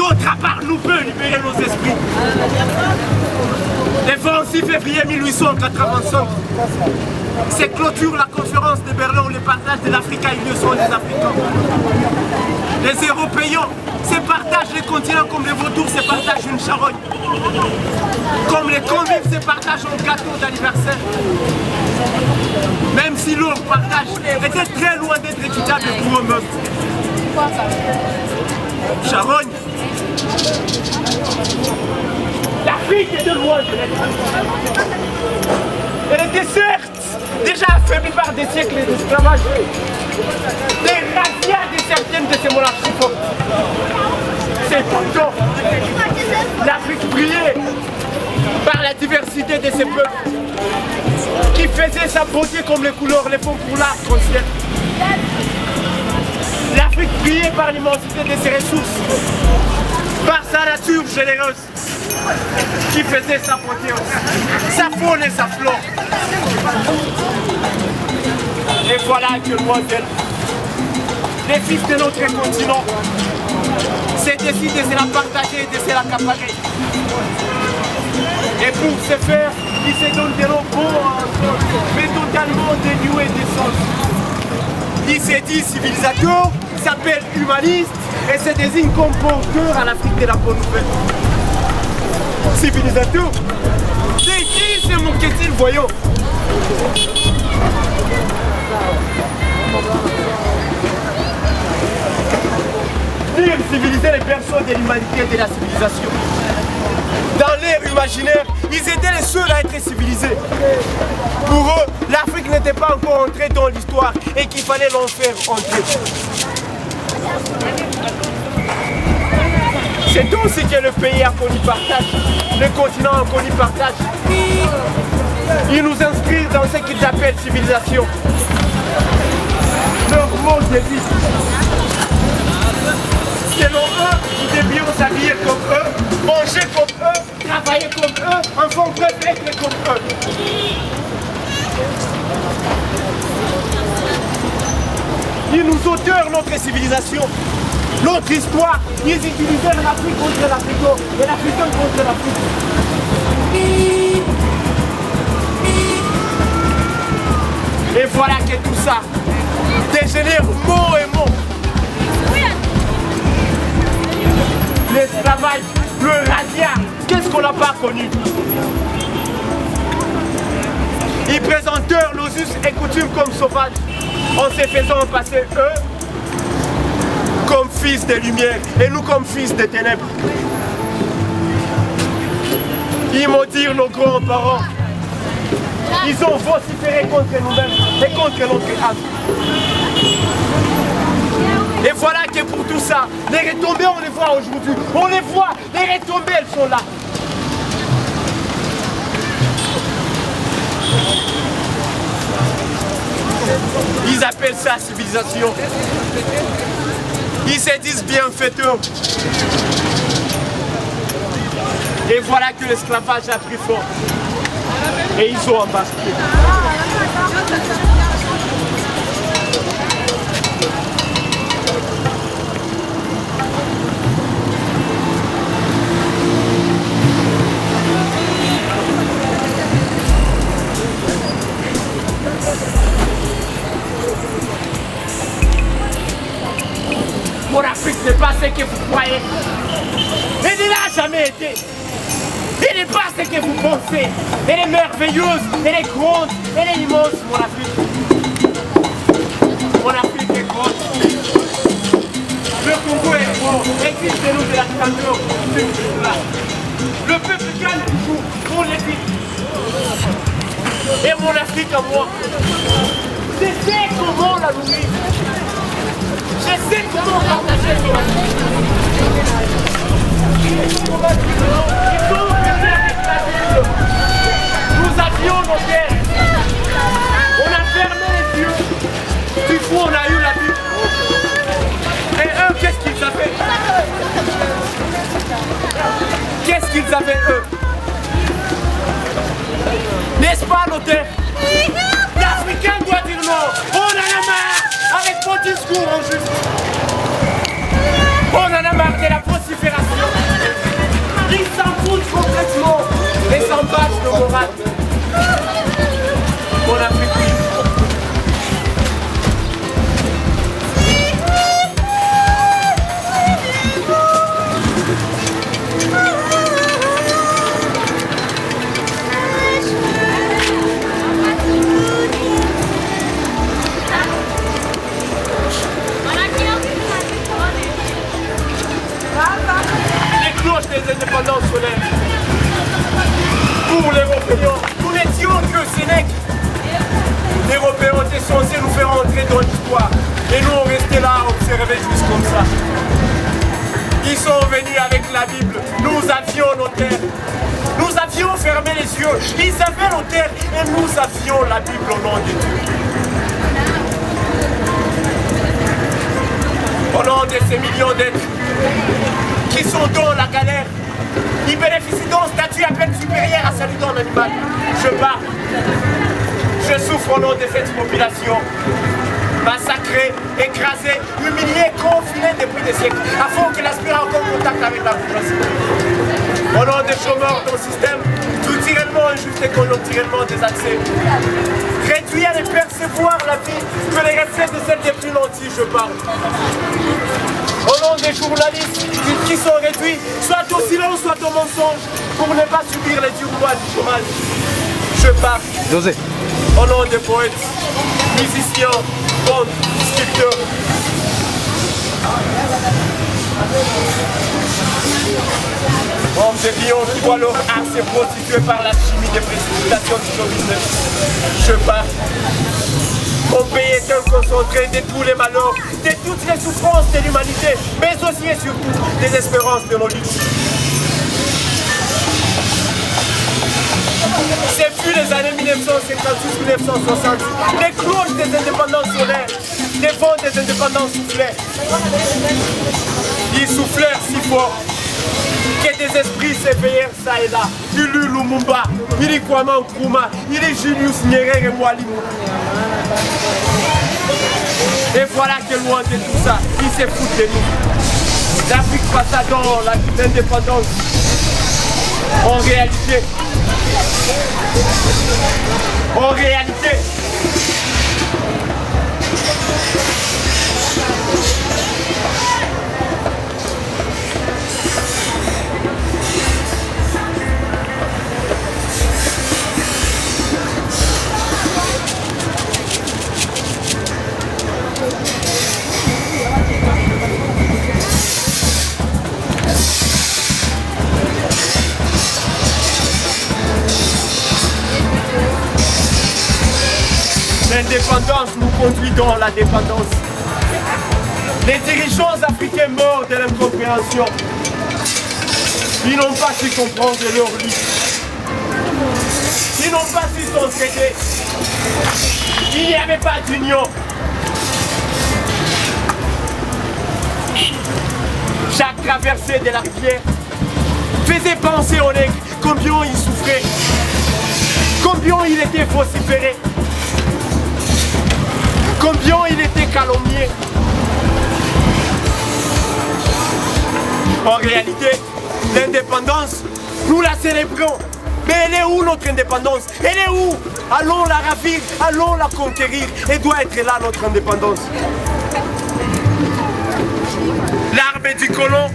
D'autre part, nous peut libérer nos esprits. Le 26 février 1885, c'est clôture la conférence de Berlin où le partage de l'Afrique a eu lieu sur les Africains. Les Européens se partagent les continents comme les vautours se partagent une charogne. Comme les convives se partagent un gâteau d'anniversaire. Même si leur partage était très loin d'être équitable pour eux-mêmes. Charogne. L'Afrique est de loin de l'être. Elle était certes déjà affaiblie par des siècles d'esclavage, des razzias de certaines de ces monarchies fortes. C'est pourtant l'Afrique brillait par la diversité de ses peuples qui faisaient sa beauté comme les couleurs les font pour l'arc-en-ciel. L'Afrique brillait par l'immensité de ses ressources, par sa nature généreuse qui faisait sa beauté aussi, sa faune et sa flore. Et voilà que moi, les fils de notre continent, c'est décidé de se la partager et de se l'accaparer. Et pour ce faire, ils se donnent des noms beaux, mais totalement dénués d'essence. Ils se disent civilisateurs, s'appellent humanistes et se désignent comme porteurs à l'Afrique de la bonne nouvelle. Civilisateur, c'est qui ce moquet-il, voyons? Dire civiliser les personnes de l'humanité et de la civilisation. Dans l'ère imaginaire, ils étaient les seuls à être civilisés. Pour eux, l'Afrique n'était pas encore entrée dans l'histoire et qu'il fallait l'en faire entrer. C'est aussi que le pays a connu partage, le continent a connu partage. Ils nous inscrivent dans ce qu'ils appellent civilisation. Leur mode de vie. Selon eux, nous devions s'habiller comme eux, manger comme eux, travailler comme eux, enfants peuvent être comme eux. Ils nous ôtèrent notre civilisation, notre histoire. Ils utilisèrent l'Afrique contre l'Africain et l'Africain contre l'Afrique. Et voilà que tout ça dégénère mot et mot. L'esclavage, le razzia, qu'est-ce qu'on n'a pas connu? Ils présentèrent nos us et coutumes comme sauvages, en se faisant passer eux comme fils de lumière et nous comme fils de ténèbres. Ils maudirent nos grands-parents. Ils ont vociféré contre nous-mêmes et contre notre âme. Et voilà que pour tout ça, les retombées on les voit aujourd'hui. On les voit, les retombées elles sont là. Ils appellent ça civilisation. Ils se disent bienfaiteurs. Et voilà que l'esclavage a pris fort. Et ils ont embarqué. Mon Afrique n'est pas ce que vous croyez. Elle ne l'a jamais été. Elle n'est pas ce que vous pensez. Elle est merveilleuse, elle est grande, elle est immense, mon Afrique. Mon Afrique est grande. Le Congo est grand. Existe-nous de la grandeur. Le peuple gagne toujours, on les dit. Et mon Afrique à moi, je sais comment la nourrir. Je sais comment partager son Afrique. Nous avions nos terres. On a fermé les yeux. Du coup, on a eu la vue. Et eux, qu'est-ce qu'ils avaient? Qu'est-ce qu'ils avaient, eux? N'est-ce pas, nos terres? L'Africain doit dire non. On en a marre avec vos discours en juste. On en a marre de la vocifération. des indépendances solaires. Pour les Européens, nous n'étions que Sénèque. Les Européens étaient censés nous faire entrer dans l'histoire. Et nous, on restait là à observer juste comme ça. Ils sont venus avec la Bible. Nous avions nos terres. Nous avions fermé les yeux. Ils avaient nos terres et nous avions la Bible au nom de Dieu. Au nom de ces millions d'êtres qui sont dans la galère, ils bénéficient d'un statut à peine supérieur à celui d'un animal. Je bats. Je souffre au nom de cette population. Massacrée, écrasée, humiliée, confinée depuis des siècles, afin qu'elle aspire encore en contact avec la bourgeoisie. Au nom des chômeurs d'un système structurellement injuste et conjoncturellement désaxé. Réduit à ne percevoir la vie que les reflets de celle des plus nantis, je parle. Au nom des journalistes qui sont réduits, soit au silence, soit au mensonge, pour ne pas subir les durs mois du chômage. Je parle. José. Au nom des poètes, musiciens, peintres, sculpteurs. Hommes et lions qui voient leur art se prostituer par la chimie des précipitations du show-business. Je pars. Mon pays est un concentré de tous les malheurs, de toutes les souffrances de l'humanité, mais aussi et surtout des espérances de nos luttes. Ce fut les années 1956-1960, les cloches des indépendances solaires, les vents des indépendances soufflaient. Ils soufflèrent si fort que des esprits s'éveillèrent ça et là. Ulu Lumumba, Ili Kwame Nkrumah, Ili Julius Nyerere Mwalimu. Et voilà que loin de tout ça, ils se foutent de nous. L'Afrique passa dans l'indépendance. En réalité, l'indépendance nous conduit dans la dépendance. Les dirigeants africains morts de l'incompréhension, ils n'ont pas su comprendre leur lutte. Ils n'ont pas su s'entraider. Il n'y avait pas d'union. Chaque traversée de la rivière faisait penser aux nègres combien ils souffraient, combien ils étaient vociférés, combien il était calomnié. En réalité, l'indépendance, nous la célébrons. Mais elle est où notre indépendance? Elle est où? Allons la ravir, allons la conquérir. Elle doit être là notre indépendance. L'arme du colon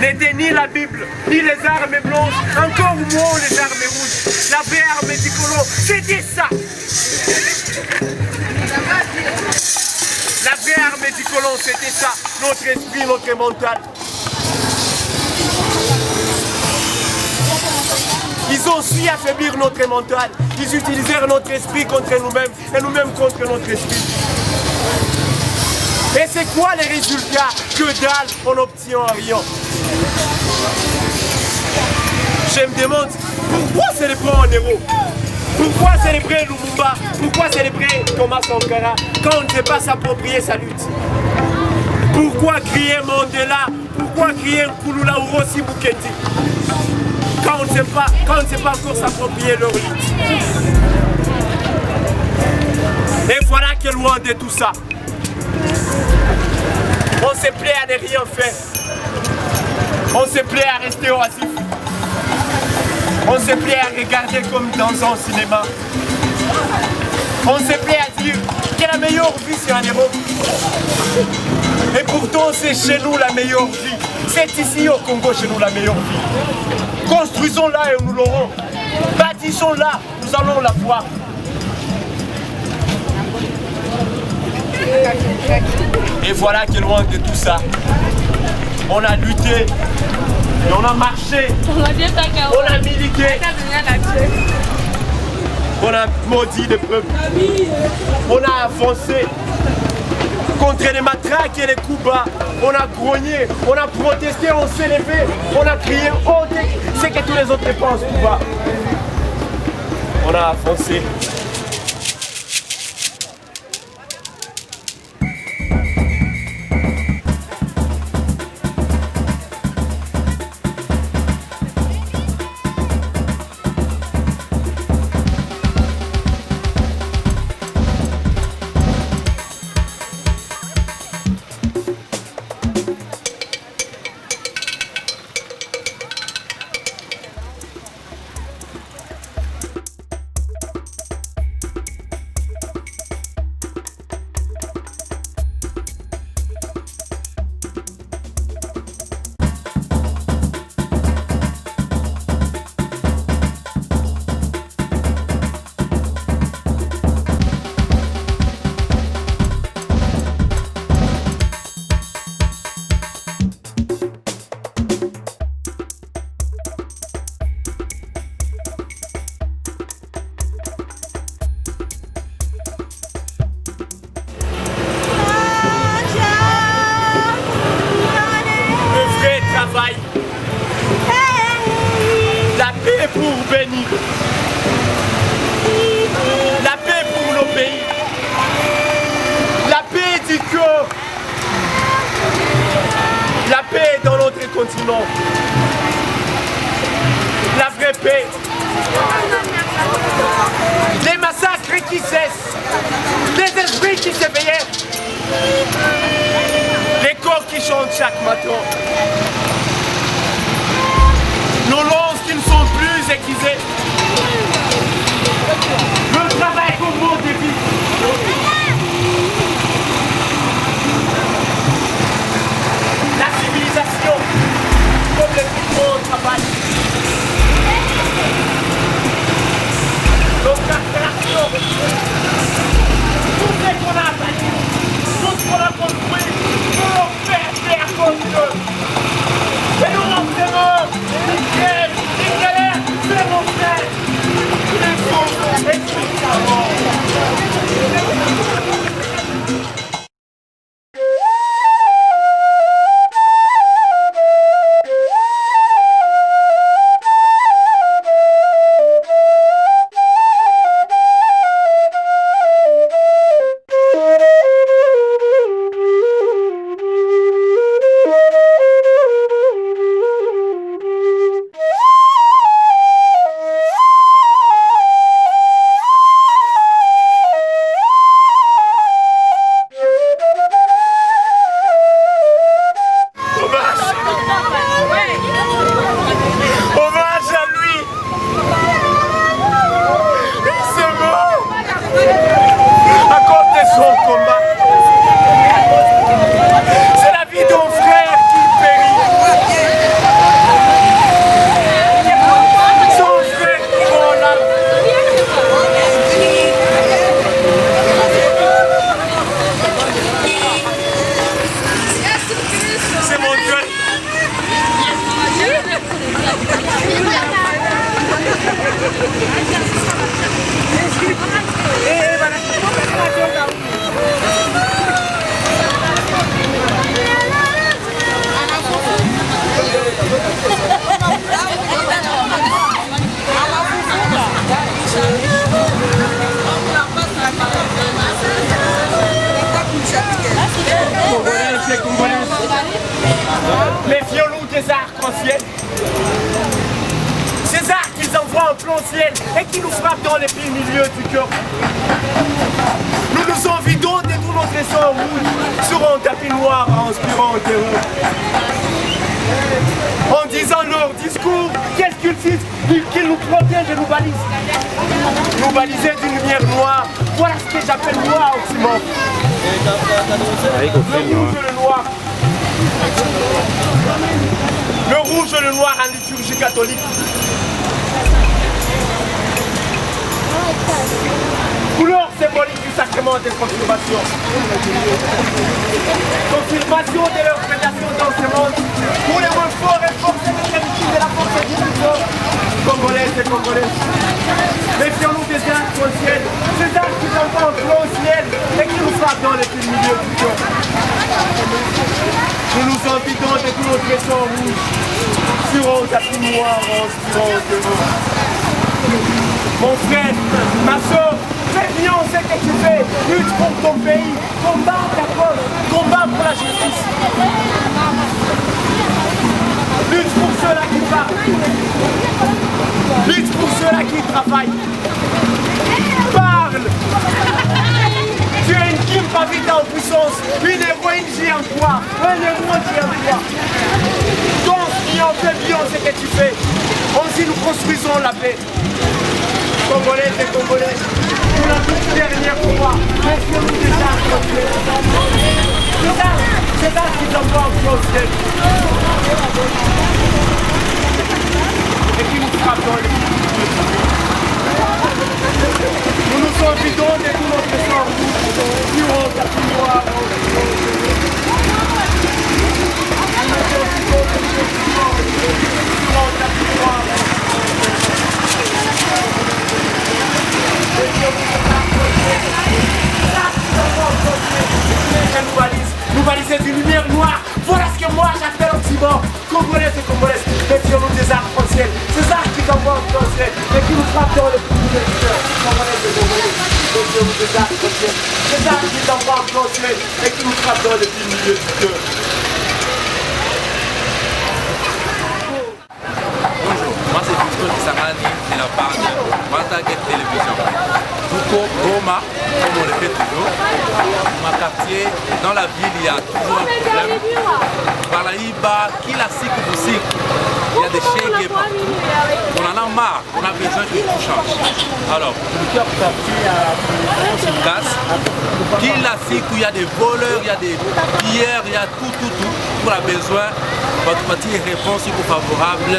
n'était ni la Bible, ni les armes blanches, encore moins les armes rouges. La vraie arme du colon, c'était ça. La vraie armée du colon, c'était ça, notre esprit, notre mental. Ils ont su affaiblir notre mental. Ils utilisèrent notre esprit contre nous-mêmes et nous-mêmes contre notre esprit. Et c'est quoi les résultats? Que dalle, on n'obtient rien. Je me demande, pourquoi célébrer un héros? Pourquoi célébrer Lumumba? Pourquoi célébrer Thomas Sankara quand on ne sait pas s'approprier sa lutte? Pourquoi crier Mandela? Pourquoi crier Nkulula ou Rossi Mukendi quand on ne sait pas encore s'approprier leur lutte? Et voilà que loin de tout ça, on se plaît à ne rien faire. On se plaît à rester oisif. On se plaît à regarder comme dans un cinéma. On se plaît à dire que la meilleure vie c'est en Europe. Et pourtant c'est chez nous la meilleure vie. C'est ici au Congo chez nous la meilleure vie. Construisons-la et nous l'aurons. Bâtissons-la, nous allons la voir. Et voilà que loin de tout ça, On a lutté, et on a marché, on a milité, on a maudit le peuple, on a avancé contre les matraques et les coups bas. On a grogné, on a protesté, on s'est levé, on a crié haut, c'est que tous les autres pensent tout bas. On a avancé. La paix pour Béni. La paix pour nos pays. La paix du cœur. La paix dans notre continent. La vraie paix. Les massacres qui cessent. Les esprits qui s'éveillent. Les corps qui chantent chaque matin. Nos lances qui ne sont plus aiguisées. Le travail comme mot de vie. La civilisation comme le plus grand travail. L'observation. Tout ce qu'on a bâti, tout ce qu'on a construit, pour faire à cause d'eux. Et nous l'entraînons, ils crèvent, ils galèrent, c'est mon frère. Ils sont extrêmement. Les violons des arcs-en-ciel, ces arcs qu'ils envoient en plein ciel et qui nous frappent dans les pleins milieux du cœur. Nous nous en vidons de tout notre sang rouge sur un tapis noir en inspirant en terreur. En disant leur discours, qu'est-ce qu'ils disent? Qu'ils nous protègent et nous balisent. Nous baliser d'une lumière noire, voilà ce que j'appelle noir au ciment. Le rouge et le noir. Le rouge et le noir en liturgie catholique. Couleur symbolique du sacrement de confirmation. Confirmation de leur prédation dans ce monde. Congolais. Méfions-nous des arcs au ciel, ces arcs qui envoient au ciel et qui nous frappent dans les milieux du cœur. Nous nous empilons de tous nos trésors rouges, sur un tapis noir, en spirant de nous. Mon frère, ma soeur, fais bien ce que tu fais, lutte pour ton pays, combat ta cause, combat pour la justice. Lutte pour ceux-là qui parlent. Lutte pour ceux-là qui travaillent. Parle. Tu es une Kim Pavita en puissance, une héroïne géante-toi, un héros géante-toi. Donc, fais bien ce que tu fais. Ainsi, nous construisons la paix. Congolais et Congolais, pour la toute dernière fois, méfions-nous des armes. C'est ça qui t'envoie au ciel. Et qui nous frappe dans les pieds. Nous nous sortons de tout notre sort. Sur un tapis noir. Nous baliser d'une lumière noire. Voilà ce que moi j'appelle Occident. Congolais et Congolaises, méfions-nous des arcs au ciel. Ces arcs qui envoient au ciel et qui nous frappent dans le plus de cœur. Congolais et Congolais, méfions-nous des arcs au ciel. Ces arcs qui envoient au ciel et qui nous frappent dans le plus milieu du cœur. Bonjour, moi c'est Fisco Kisangani de la part de Wantaget Télévision. Tuko Goma, comme on le fait toujours. Ma quartier, dans la ville, il y a toujours un problème. Balaïba, kila siku busiku, il y a des chiens partout. On en a marre, on a besoin que tout change. Alors, on se casse. Kila siku, il y a des voleurs, il y a des pilleurs, il y a tout. Pour la besoin, votre partie est réponse favorable à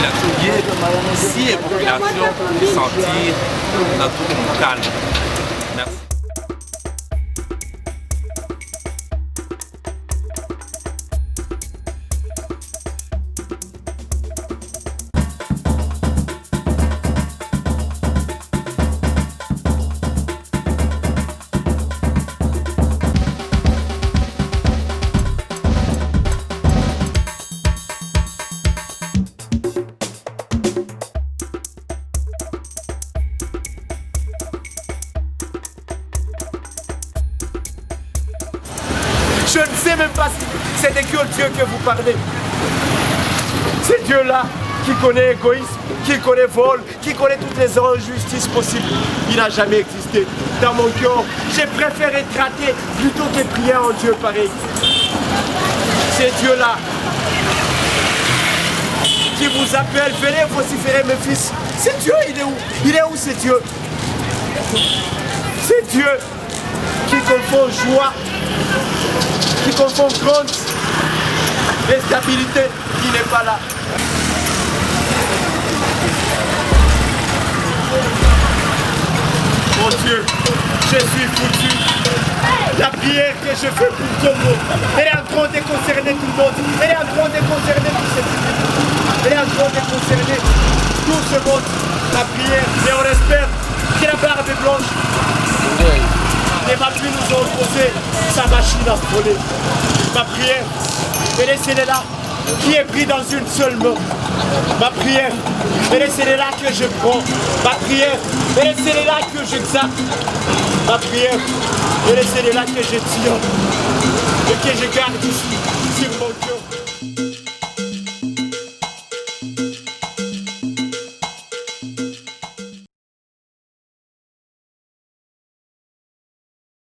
la population. Si la population peut sentir dans tout le calme. Merci. Je ne sais même pas si c'est de quel Dieu que vous parlez. C'est Dieu-là qui connaît l'égoïsme, qui connaît le vol, qui connaît toutes les injustices possibles. Il n'a jamais existé. Dans mon cœur, j'ai préféré traiter plutôt que prier en Dieu pareil. C'est Dieu-là qui vous appelle, venez vociférer mes fils. C'est Dieu, il est où? Il est où c'est Dieu? C'est Dieu qui confond joie, qui confond grande instabilité, qui n'est pas là. Mon Dieu, je suis foutu. La prière que je fais pour Congo, elle est en train de concerner tout le monde. Elle est en train de concerner tout ce monde. Elle est en train de concerner tout ce monde. La prière, et on espère que la barbe blanche ne va plus nous opposer sa machine à voler. Ma prière, elle est celle-là qui est prise dans une seule main. Ma prière, elle est celle-là que je prends. Ma prière, elle est celle-là que j'exacte. Ma prière, elle est celle-là que je tire et que je garde ici sur mon